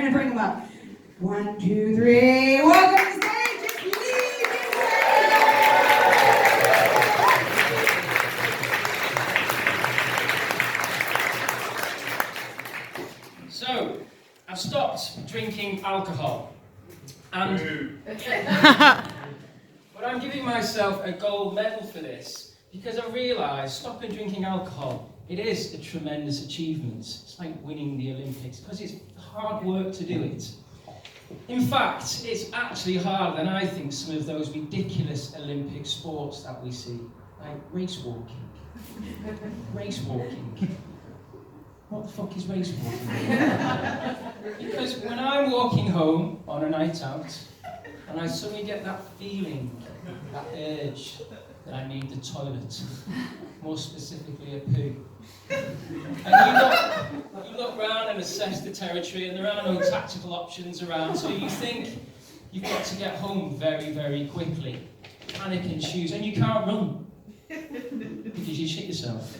going to bring them up. 1, 2, 3. Welcome to the stage. It's Lee Newell. So, I've stopped drinking alcohol. And but I'm giving myself a gold medal for this because I realised stopping drinking alcohol, it is a tremendous achievement. It's like winning the Olympics because it's hard work to do it. In fact, it's actually harder than I think some of those ridiculous Olympic sports that we see, like race walking. Race walking. What the fuck is race walking? Because when I'm walking home on a night out, and I suddenly get that feeling, that urge, that I need the toilet, more specifically a poo. And you look round and assess the territory, and there are no tactical options around, so you think you've got to get home very, very quickly. Panic ensues, and you can't run. Because you shit yourself.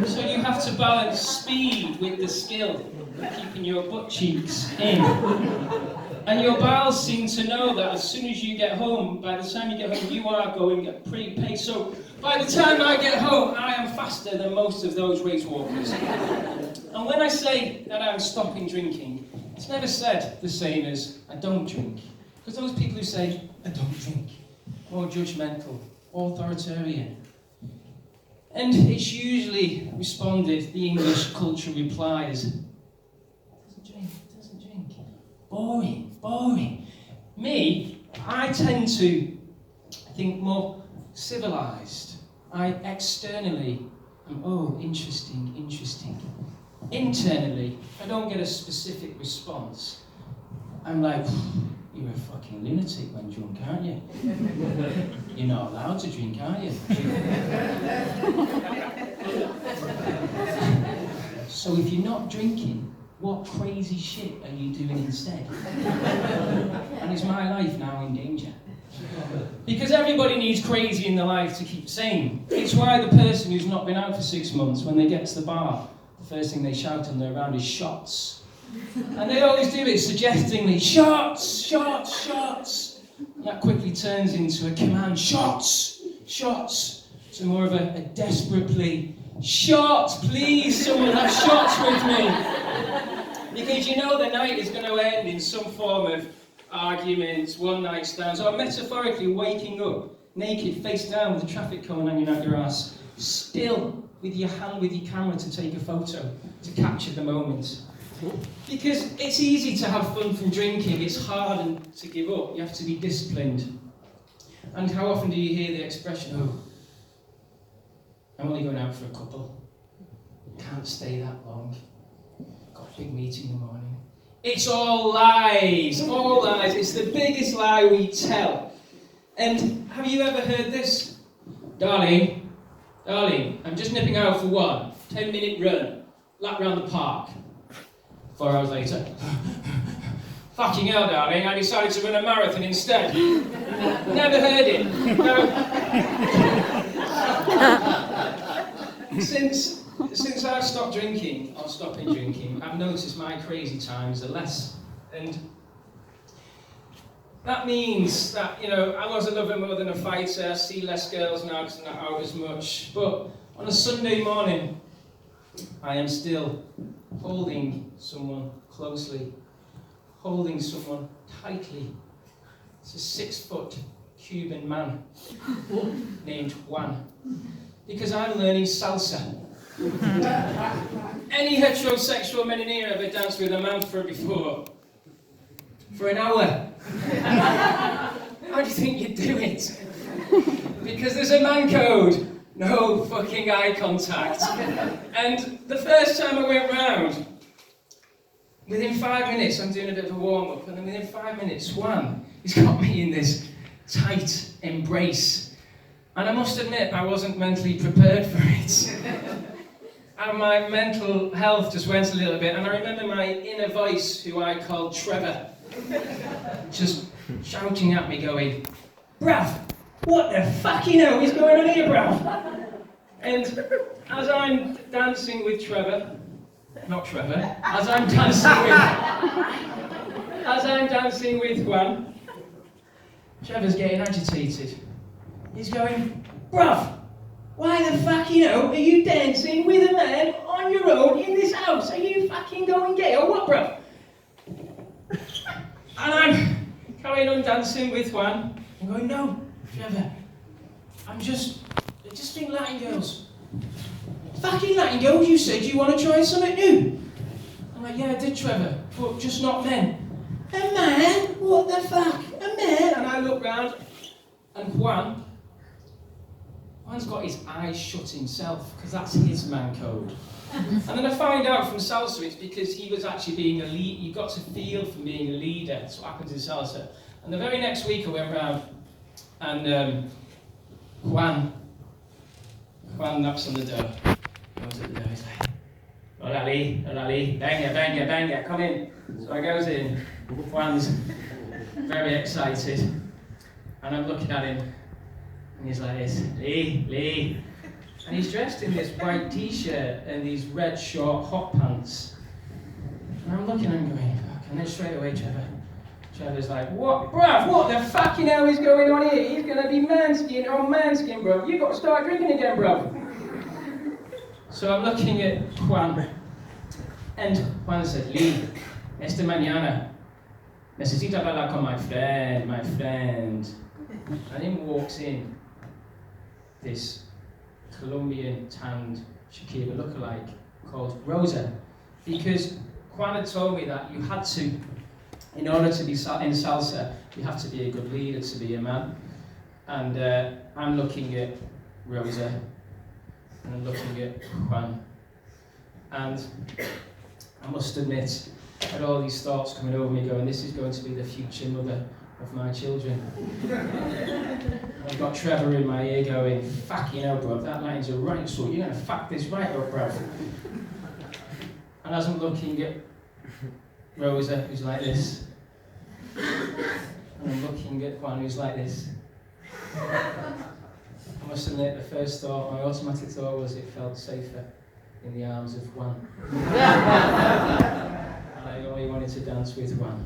So you have to balance speed with the skill of keeping your butt cheeks in. And your bowels seem to know that as soon as you get home, by the time you get home, you are going at pretty pace. So by the time I get home, I am faster than most of those race walkers. And when I say that I'm stopping drinking, it's never said the same as I don't drink. Because those people who say, I don't drink, more judgmental, authoritarian. And it's usually responded, the English culture replies, doesn't drink. Boring. Me, I tend to think more civilized. I externally am, interesting. Internally, I don't get a specific response. I'm like, you're a fucking lunatic when drunk, aren't you? You're not allowed to drink, are you? So if you're not drinking, what crazy shit are you doing instead? And is my life now in danger? Because everybody needs crazy in their life to keep sane. It's why the person who's not been out for 6 months, when they get to the bar, the first thing they shout on their round is shots. And they always do it suggestingly, shots. And that quickly turns into a command, shots. So more of a desperate plea, shots, please, someone have shots with me. Because you know the night is going to end in some form of arguments, one-night stands, or metaphorically waking up naked, face down with the traffic cone hanging out your ass, still with your hand with your camera to take a photo, to capture the moment. Because it's easy to have fun from drinking, it's hard to give up, you have to be disciplined. And how often do you hear the expression, I'm only going out for a couple, can't stay that long, got a big meeting in the morning. It's all lies, it's the biggest lie we tell. And have you ever heard this? Darling, I'm just nipping out for 10-minute run, lap round the park. 4 hours later, fucking hell, darling, I decided to run a marathon instead. Never heard it. No. Since I've stopped drinking, or stopping drinking, I've noticed my crazy times are less. And that means that, I was a lover more than a fighter. I see less girls now because I'm not out as much. But on a Sunday morning, I am still holding someone closely, holding someone tightly. It's a 6-foot Cuban man named Juan. Because I'm learning salsa. Any heterosexual men in here ever danced with a man before? For an hour. How do you think you do it? Because there's a man code. No fucking eye contact. And the first time I went round, within 5 minutes I'm doing a bit of a warm-up, and then within 5 minutes, Juan, he's got me in this tight embrace. And I must admit, I wasn't mentally prepared for it. And my mental health just went a little bit, and I remember my inner voice, who I called Trevor, just shouting at me, going, "Bruv, what the fucking hell is going on here, bruv?" And as I'm dancing with Trevor, not Trevor, as I'm dancing with dancing with Juan. Trevor's getting agitated. He's going, bruv, why the fuck, are you dancing with a man on your own in this house? Are you fucking going gay or what, bruv? And I'm carrying on dancing with Juan. I'm going, no, Trevor, I just think Latin girls. Fucking Latin girls, you said you want to try something new. I'm like, yeah, I did, Trevor, but just not men. A man? What the fuck? A man? And I look round, and Juan's got his eyes shut himself, because that's his man code. And then I find out from salsa it's because he was actually being a lead. You got to feel from being a leader. That's what happens in salsa. And the very next week I went round, and Juan knocks on the door. Goes at the door, he's like, Orale, banga, come in. So I goes in, Juan's very excited, and I'm looking at him, and he's like this, Lee. And he's dressed in this white t-shirt and these red short hot pants. And I'm looking at him going, fuck, and then straight away Trevor's like, what, bruv, what the fucking hell is going on here? He's gonna be manskin on manskin, bruv. You got to start drinking again, bruv. So I'm looking at Juan, and Juan said, Lee, esta mañana, necesito hablar con my friend. And in walks in this Colombian tanned Shakira lookalike called Rosa, because Juan had told me that you had to, in order to be in salsa, you have to be a good leader to be a man. And I'm looking at Rosa, and I'm looking at Juan, and I must admit, I had all these thoughts coming over me going, this is going to be the future mother of my children. I've got Trevor in my ear going, fucking hell, bruv, that line's a right sort, you're going to fuck this right up, bruv. And as I'm looking at Rosa, who's like this, and I'm looking at Juan, who's like this, I must admit, the first thought, my automatic thought was it felt safer in the arms of Juan. And I only wanted to dance with Juan.